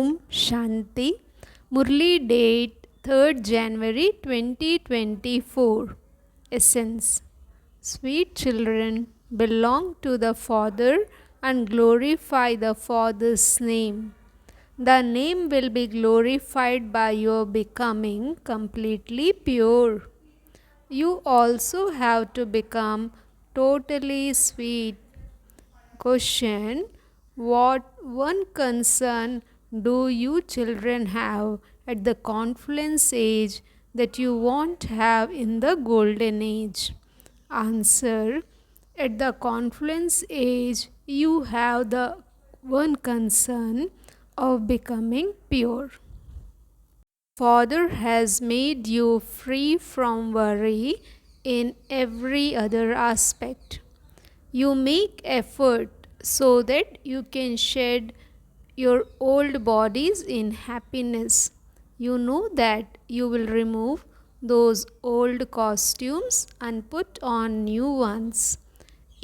Om Shanti. Murli date 3rd January 2024. Essence. Sweet children, belong to the Father and glorify the Father's name. The name will be glorified by your becoming completely pure. You also have to become totally sweet. Question: what one concern do you children have at the confluence age that you won't have in the golden age? Answer: at the confluence age, you have the one concern of becoming pure. Father has made you free from worry in every other aspect. You make effort so that you can shed your old bodies in happiness. You know that you will remove those old costumes and put on new ones.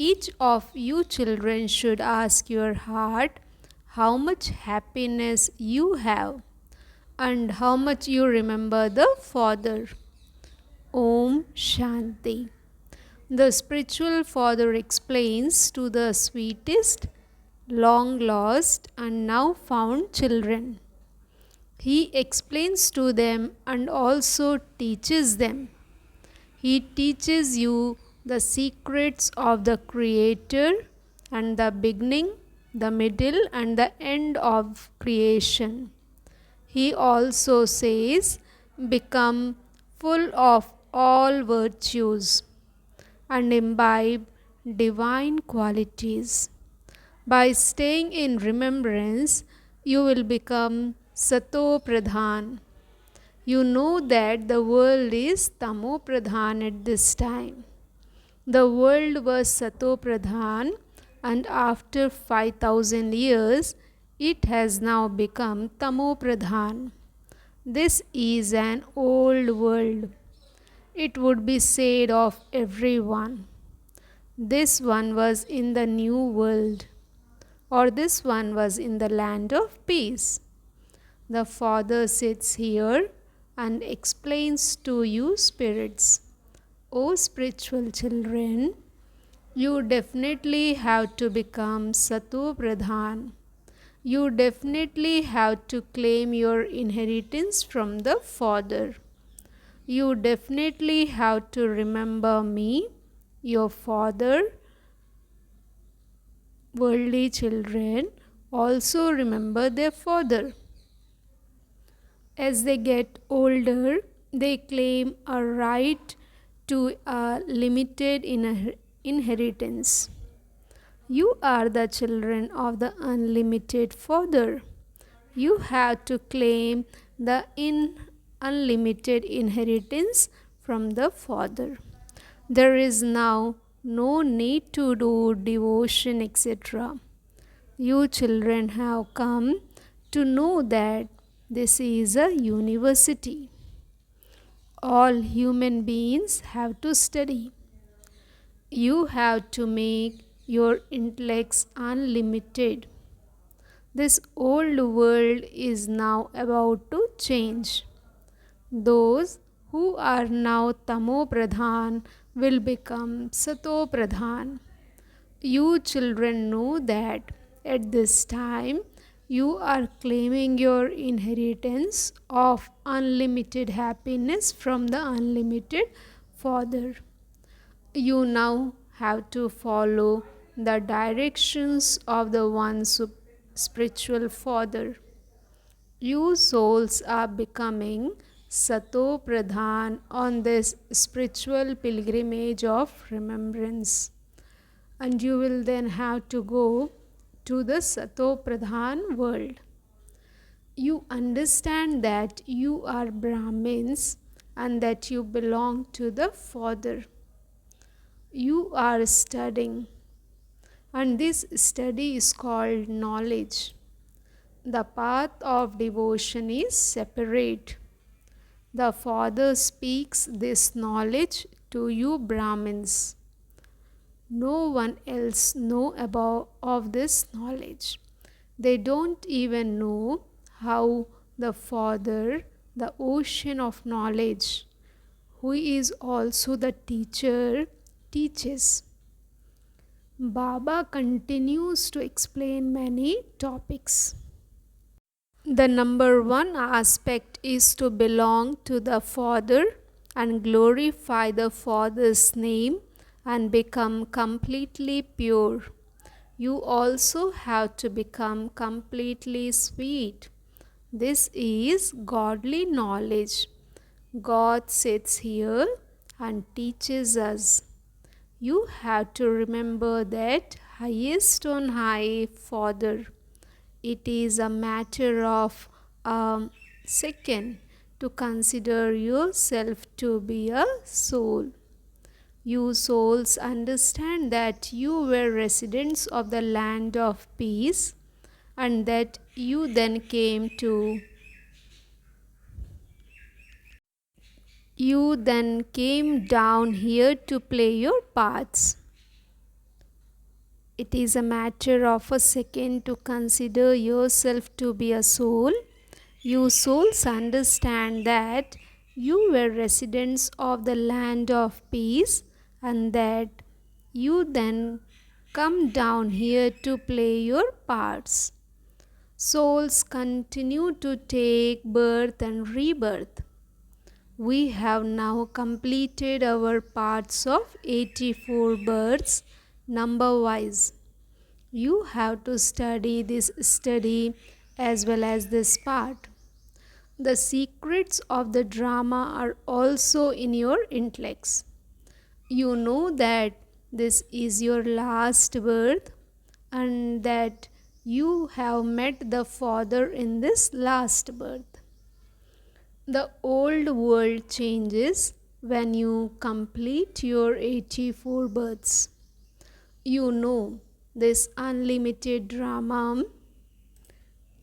Each of you children should ask your heart how much happiness you have and how much you remember the Father. Om Shanti. The spiritual father explains to the sweetest, long lost, and now found children. He explains to them and also teaches them. He teaches you the secrets of the Creator and the beginning, the middle, and the end of creation. He also says, become full of all virtues and imbibe divine qualities. By staying in remembrance, you will become Sato Pradhan. You know that the world is Tamo Pradhan at this time. The world was Sato Pradhan, and after 5000 years, it has now become Tamo Pradhan. This is an old world. It would be said of everyone, this one was in the new world, or this one was in the land of peace. The Father sits here and explains to you spirits. O spiritual children, you definitely have to become Sato Pradhan. You definitely have to claim your inheritance from the Father. You definitely have to remember me, your Father. Worldly children also remember their father. As they get older, they claim a right to a limited inheritance. You are the children of the unlimited Father. You have to claim the unlimited inheritance from the Father. There is now no need to do devotion, etc. You children have come to know that this is a university. All human beings have to study. You have to make your intellects unlimited. This old world is now about to change. Those who are now Tamo Pradhan will become Sato Pradhan. You children know that at this time you are claiming your inheritance of unlimited happiness from the unlimited Father. You now have to follow the directions of the one spiritual Father. You souls are becoming Sato Pradhan on this spiritual pilgrimage of remembrance. And you will then have to go to the Sato Pradhan world. You understand that you are Brahmins and that you belong to the Father. You are studying, and this study is called knowledge. The path of devotion is separate. The Father speaks this knowledge to you Brahmins. No one else know about of this knowledge. They don't even know how the Father, the ocean of knowledge, who is also the teacher, teaches. Baba continues to explain many topics. The number one aspect is to belong to the Father and glorify the Father's name and become completely pure. You also have to become completely sweet. This is godly knowledge. God sits here and teaches us. You have to remember that highest on high Father. It is a matter of a second to consider yourself to be a soul. You souls understand that you were residents of the land of peace and that you then came down here to play your parts. It is a matter of a second to consider yourself to be a soul. You souls understand that you were residents of the land of peace and that you then come down here to play your parts. Souls continue to take birth and rebirth. We have now completed our parts of 84 births number wise. You have to study this study as well as this part. The secrets of the drama are also in your intellects. You know that this is your last birth and that you have met the Father in this last birth. The old world changes when you complete your 84 births. You know this unlimited drama,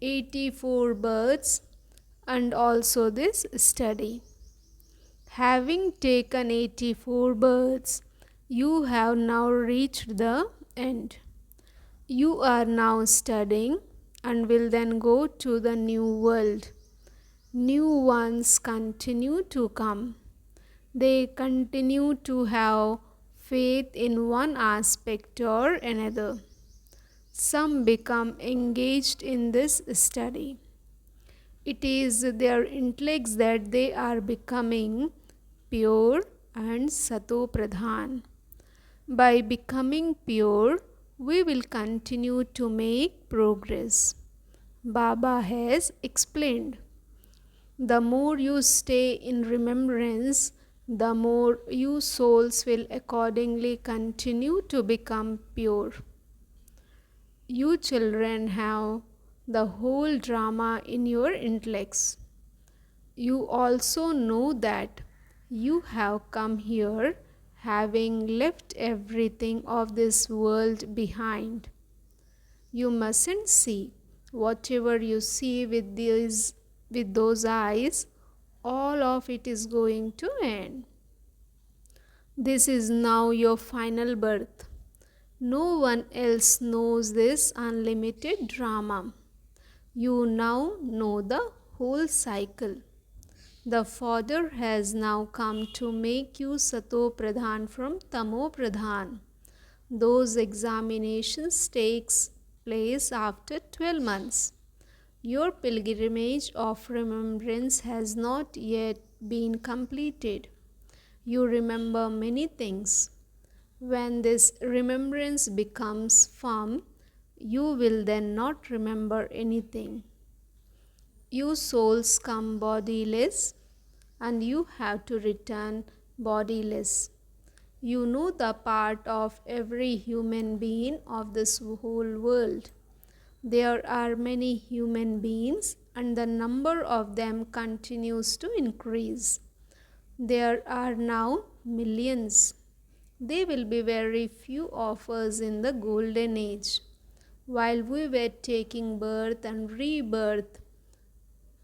84 births, and also this study. Having taken 84 births, you have now reached the end. You are now studying and will then go to the new world. New ones continue to come. They continue to have faith in one aspect or another. Some become engaged in this study. It is their intellects that they are becoming pure and Sato Pradhan. By becoming pure, we will continue to make progress. Baba has explained. The more you stay in remembrance, the more you souls will accordingly continue to become pure. You children have the whole drama in your intellects. You also know that you have come here having left everything of this world behind. You mustn't see whatever you see with those eyes, all of it is going to end. This is now your final birth. No one else knows this unlimited drama. You now know the whole cycle. The Father has now come to make you Sato Pradhan from Tamo Pradhan. Those examinations takes place after 12 months. Your pilgrimage of remembrance has not yet been completed. You remember many things. When this remembrance becomes firm, you will then not remember anything. You souls come bodiless and you have to return bodiless. You know the part of every human being of this whole world. There are many human beings and the number of them continues to increase. There are now millions. There will be very few of us in the golden age. While we were taking birth and rebirth,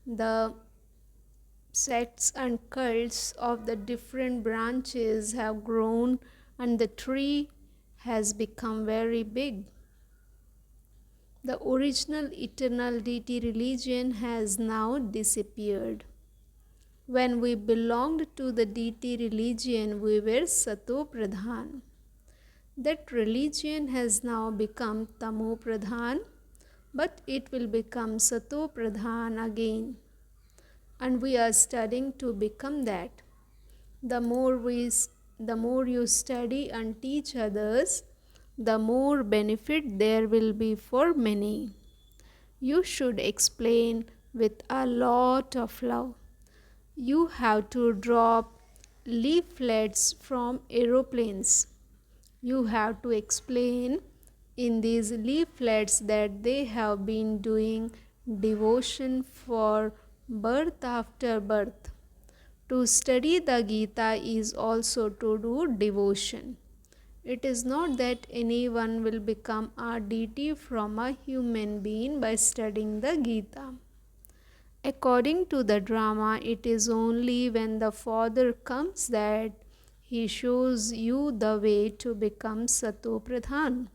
the sects and cults of the different branches have grown and the tree has become very big. The original eternal deity religion has now disappeared. When we belonged to the deity religion, we were Sato Pradhan. That religion has now become Tamo Pradhan, but it will become Sato Pradhan again. And we are studying to become that. The more you study and teach others, the more benefit there will be for many. You should explain with a lot of love. You have to drop leaflets from aeroplanes. You have to explain in these leaflets that they have been doing devotion for birth after birth. To study the Gita is also to do devotion. It is not that anyone will become a deity from a human being by studying the Gita. According to the drama, it is only when the Father comes that he shows you the way to become Sato Pradhan.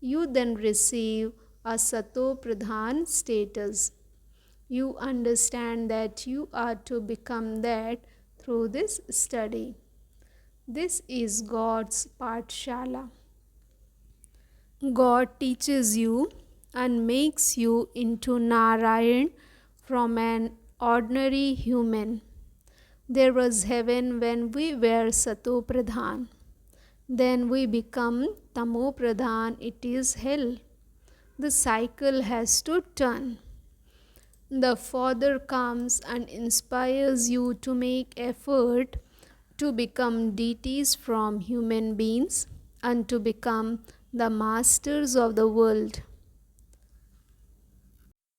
You then receive a Sato Pradhan status. You understand that you are to become that through this study. This is God's Pathshala. God teaches you and makes you into Narayan from an ordinary human. There was heaven when we were Sato Pradhan. Then we become Tamo Pradhan, it is hell. The cycle has to turn. The Father comes and inspires you to make effort to become deities from human beings and to become the masters of the world.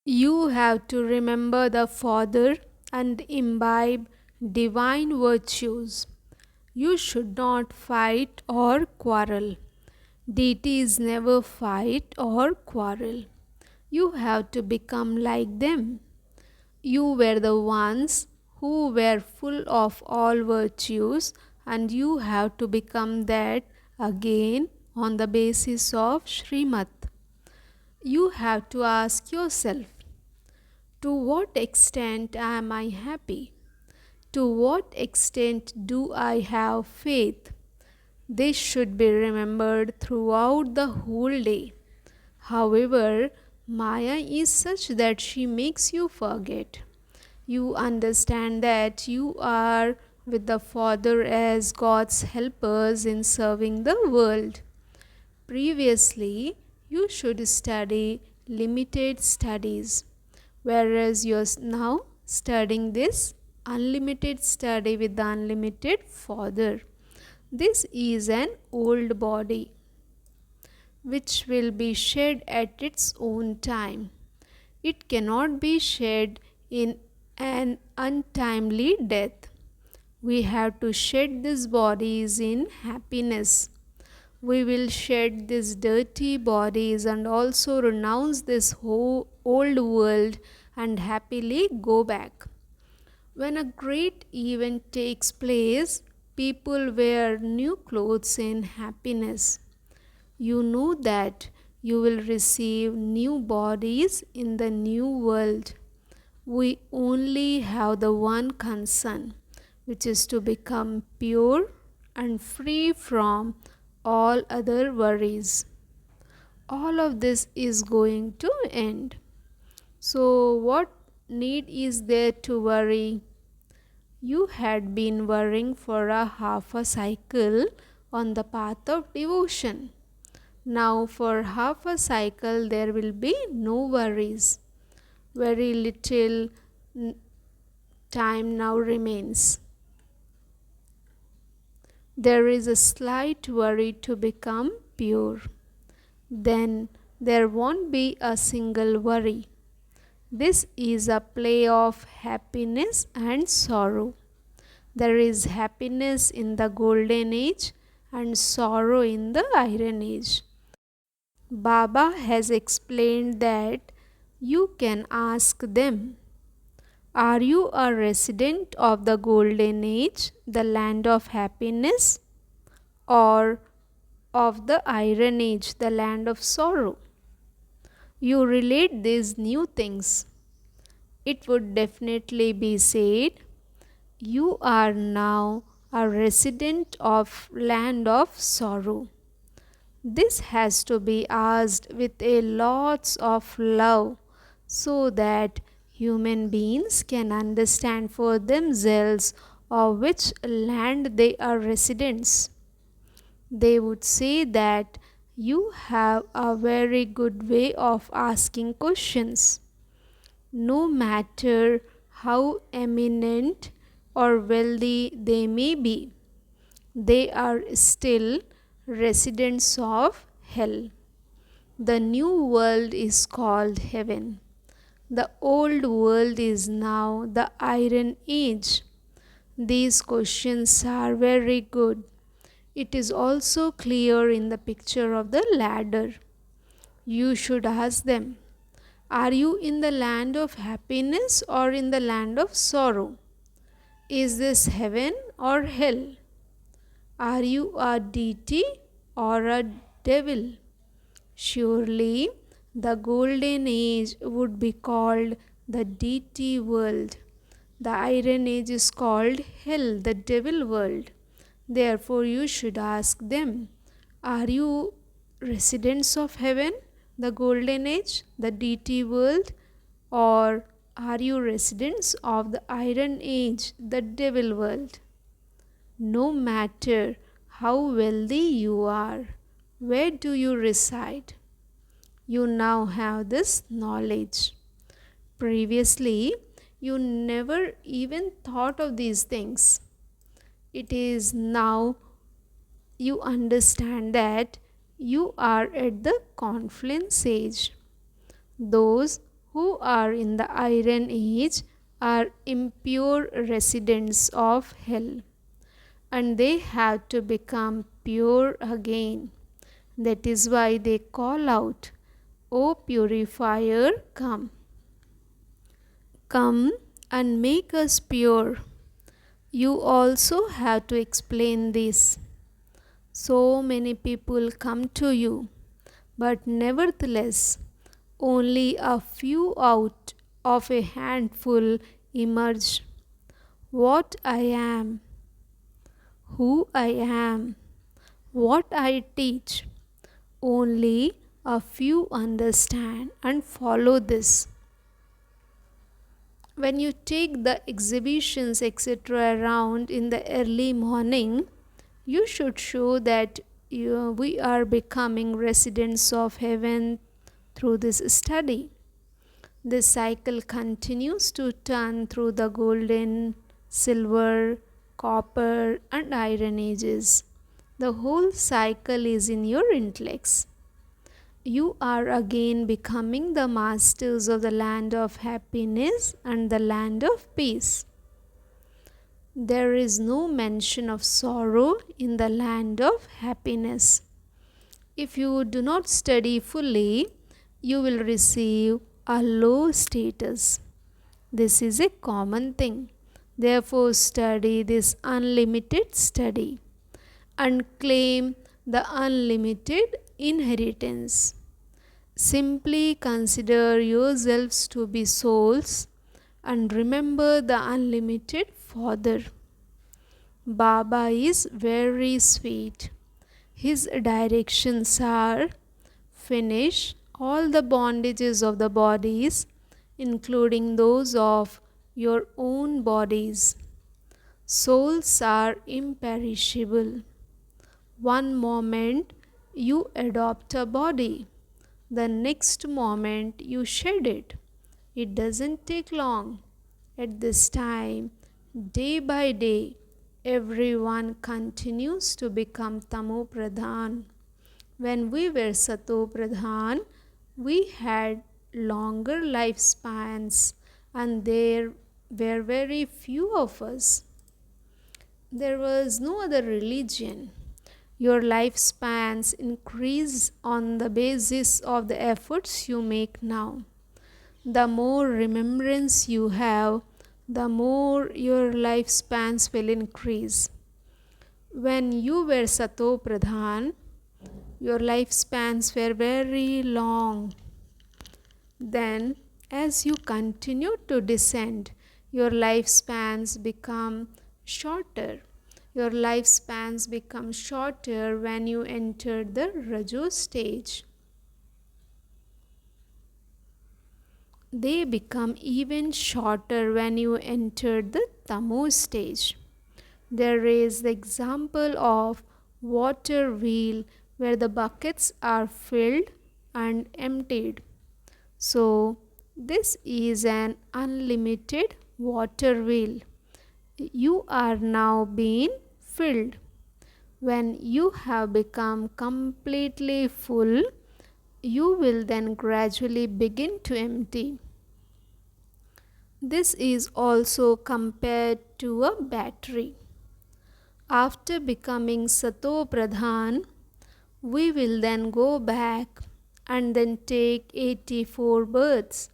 You have to remember the Father and imbibe divine virtues. You should not fight or quarrel. Deities never fight or quarrel. You have to become like them. You were the ones who were full of all virtues, and you have to become that again on the basis of Srimad. You have to ask yourself, to what extent am I happy? To what extent do I have faith? This should be remembered throughout the whole day. However, Maya is such that she makes you forget. You understand that you are with the Father as God's helpers in serving the world. Previously, you should study limited studies, whereas you are now studying this unlimited study with the unlimited Father. This is an old body which will be shed at its own time. It cannot be shed in an untimely death. We have to shed these bodies in happiness. We will shed these dirty bodies and also renounce this whole old world and happily go back. When a great event takes place, people wear new clothes in happiness. You know that you will receive new bodies in the new world. We only have the one concern, which is to become pure and free from all other worries. All of this is going to end. So, what need is there to worry? You had been worrying for a half a cycle on the path of devotion. Now, for half a cycle, there will be no worries. Very little time now remains. There is a slight worry to become pure. Then there won't be a single worry. This is a play of happiness and sorrow. There is happiness in the golden age and sorrow in the iron age. Baba has explained that you can ask them, are you a resident of the golden age, the land of happiness, or of the iron age, the land of sorrow? you relate these new things, it would definitely be said, you are now a resident of land of sorrow. This has to be asked with a lots of love so that human beings can understand for themselves of which land they are residents. They would say that you have a very good way of asking questions. No matter how eminent or wealthy they may be, they are still residents of hell. The new world is called heaven. The old world is now the Iron Age. These questions are very good. It is also clear in the picture of the ladder. You should ask them, are you in the land of happiness or in the land of sorrow? Is this heaven or hell? Are you a deity or a devil? Surely the golden age would be called the deity world. The iron age is called hell, the devil world. Therefore you should ask them, are you residents of heaven, the golden age, the deity world, or are you residents of the iron age, the devil world? No matter how wealthy you are, where do you reside? You now have this knowledge. Previously, you never even thought of these things. It is now you understand that you are at the confluence age. Those who are in the iron age are impure residents of hell, and they have to become pure again. That is why they call out, O purifier, come. Come and make us pure. You also have to explain this. So many people come to you, but nevertheless, only a few out of a handful emerge. What I am, who I am, what I teach, only a few understand and follow this. When you take the exhibitions etc. around in the early morning, you should show that we are becoming residents of heaven through this study. This cycle continues to turn through the golden, silver, copper and iron ages. The whole cycle is in your intellects. You are again becoming the masters of the land of happiness and the land of peace. There is no mention of sorrow in the land of happiness. If you do not study fully, you will receive a low status. This is a common thing. Therefore, study this unlimited study and claim the unlimited inheritance. Simply consider yourselves to be souls and remember the unlimited Father. Baba is very sweet. His directions are finish all the bondages of the bodies, including those of your own bodies. Souls are imperishable. One moment you adopt a body, the next moment you shed it. It doesn't take long. At this time, day by day, everyone continues to become Tamo Pradhan. When we were Sato Pradhan, we had longer lifespans and there were very few of us. There was no other religion. Your lifespans increase on the basis of the efforts you make now. The more remembrance you have, the more your lifespans will increase. When you were Sato Pradhan, your lifespans were very long. Then, as you continue to descend, your lifespans become shorter. Your lifespans become shorter when you enter the Raju stage. They become even shorter when you enter the Tamu stage. There is the example of water wheel where the buckets are filled and emptied. So, this is an unlimited water wheel. You are now being filled. When you have become completely full, you will then gradually begin to empty. This is also compared to a battery. After becoming Sato Pradhan, we will then go back and then take 84 births.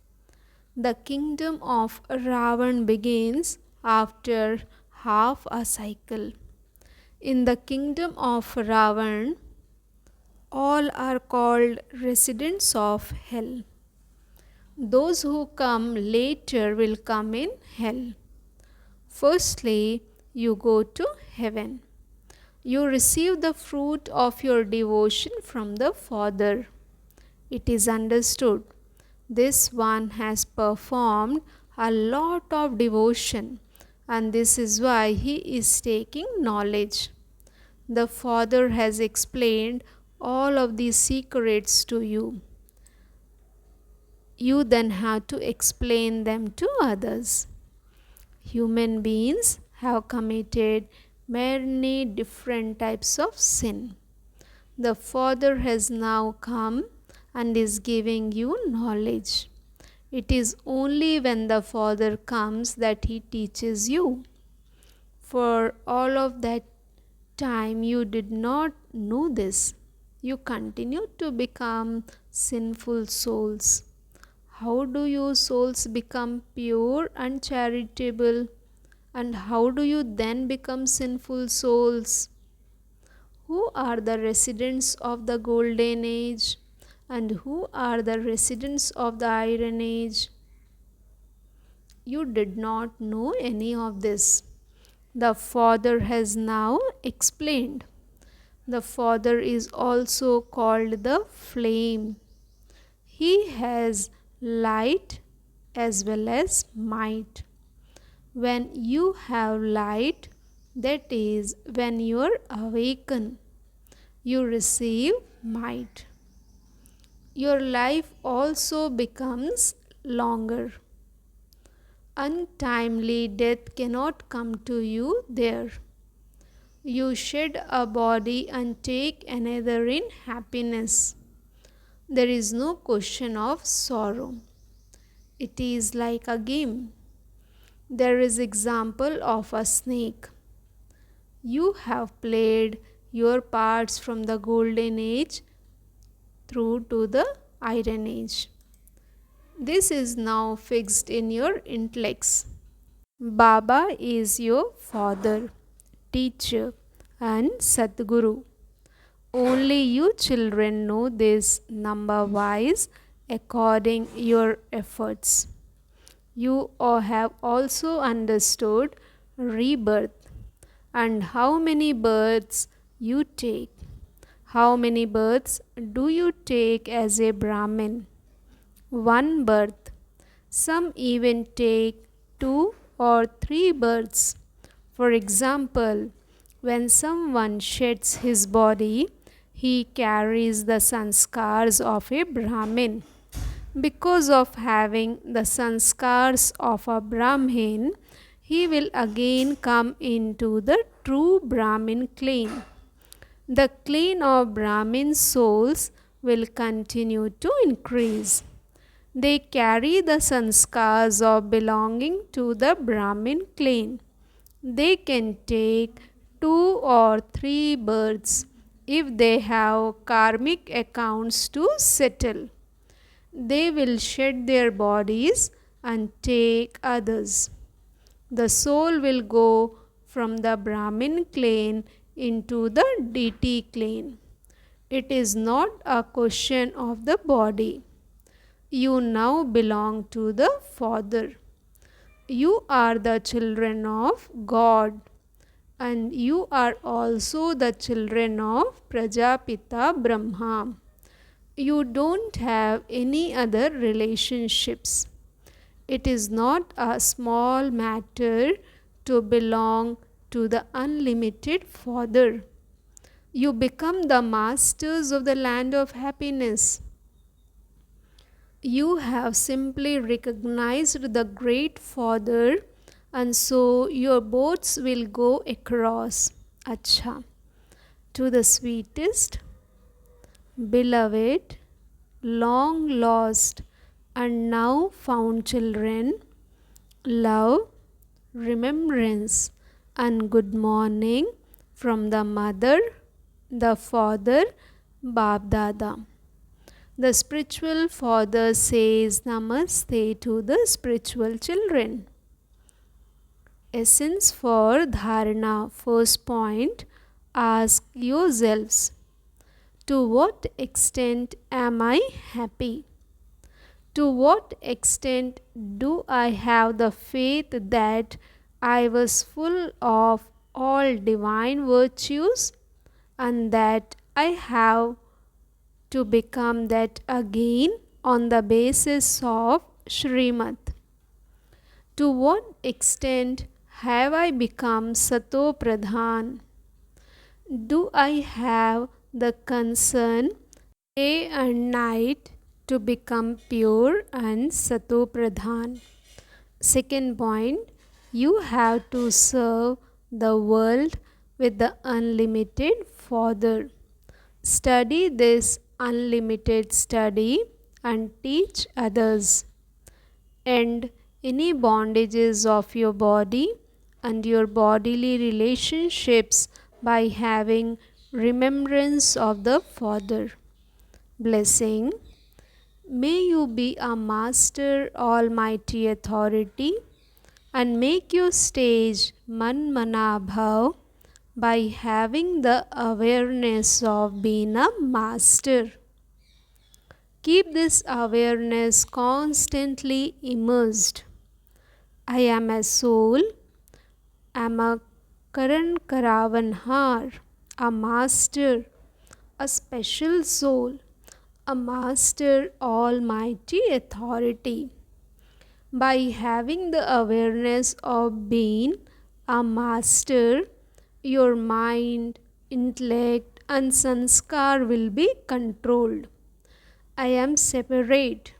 The kingdom of Ravan begins after half a cycle. In the kingdom of Ravan, all are called residents of hell. Those who come later will come in hell. Firstly, you go to heaven. You receive the fruit of your devotion from the Father. It is understood. This one has performed a lot of devotion, and this is why he is taking knowledge. The Father has explained all of these secrets to you. You then have to explain them to others. Human beings have committed many different types of sin. The Father has now come and is giving you knowledge. It is only when the Father comes that he teaches you. For all of that time you did not know this. You continue to become sinful souls. How do you souls become pure and charitable? And how do you then become sinful souls? Who are the residents of the golden age? And who are the residents of the iron age? You did not know any of this. The Father has now explained. The Father is also called the flame. He has light as well as might. When you have light, that is when you are awakened, you receive might. Your life also becomes longer. Untimely death cannot come to you there. You shed a body and take another in happiness. There is no question of sorrow. It is like a game. There is example of a snake. You have played your parts from the golden age through to the iron age. This is now fixed in your intellects. Baba is your father, teacher and Sadguru. Only you children know this number wise according your efforts. You have also understood rebirth and how many births you take. How many births do you take as a Brahmin? One birth. Some even take 2 or 3 births. For example, when someone sheds his body, he carries the sanskars of a Brahmin. Because of having the sanskars of a Brahmin, he will again come into the true Brahmin clan. The clan of Brahmin souls will continue to increase. They carry the sanskars of belonging to the Brahmin clan. They can take 2 or 3 births if they have karmic accounts to settle. They will shed their bodies and take others. The soul will go from the Brahmin clan into the deity clan. It is not a question of the body. You now belong to the Father. You are the children of God, and you are also the children of Prajapita Brahma. You don't have any other relationships. It is not a small matter to belong to the unlimited Father. You become the masters of the land of happiness. You have simply recognized the great Father, and so your boats will go across. Acha. To the sweetest, beloved, long lost, and now found children, love, remembrance, and good morning from the mother, the father, Bab Dada. The spiritual father says Namaste to the spiritual children. Essence for Dharana. First point, ask yourselves, to what extent am I happy? To what extent do I have the faith that I was full of all divine virtues and that I have to become that again on the basis of Srimad? To what extent have I become Sato Pradhan? Do I have the concern day and night to become pure and Sato Pradhan? Second point, you have to serve the world with the unlimited Father. Study this unlimited study and teach others. End any bondages of your body and your bodily relationships by having remembrance of the Father. Blessing. May you be a master almighty authority and make your stage Man Mana Bhav by having the awareness of being a master. Keep this awareness constantly immersed. I am a soul, I am a Karan Karavanhar, a master, a special soul, a master almighty authority. By having the awareness of being a master, your mind, intellect, and sanskar will be controlled. I am separate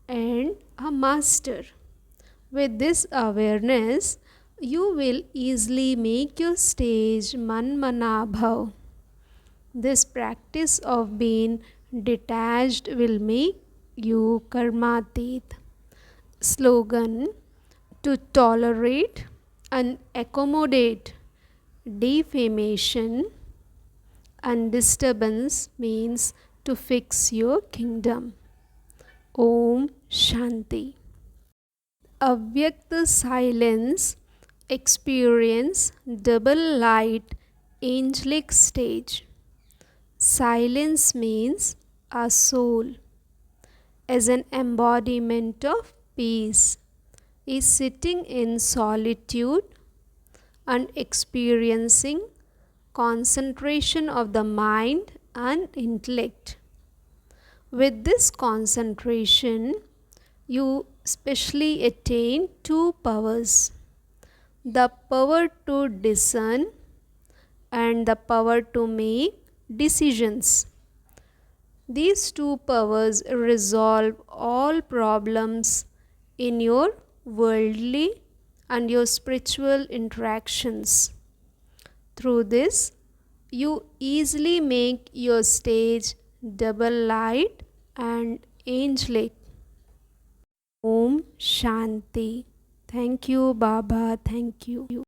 and a master. With this awareness, you will easily make your stage Man Mana Bhav. This practice of being detached will make you Karmatit. Slogan: to tolerate and accommodate defamation and disturbance means to fix your kingdom. Om Shanti. Avyakta silence experience double light angelic stage. Silence means a soul as an embodiment of peace is sitting in solitude and experiencing concentration of the mind and intellect. With this concentration, you specially attain two powers: the power to discern and the power to make decisions. These two powers resolve all problems in your worldly and your spiritual interactions. Through this, you easily make your stage double light and angelic. Om Shanti. Thank you, Baba. Thank you.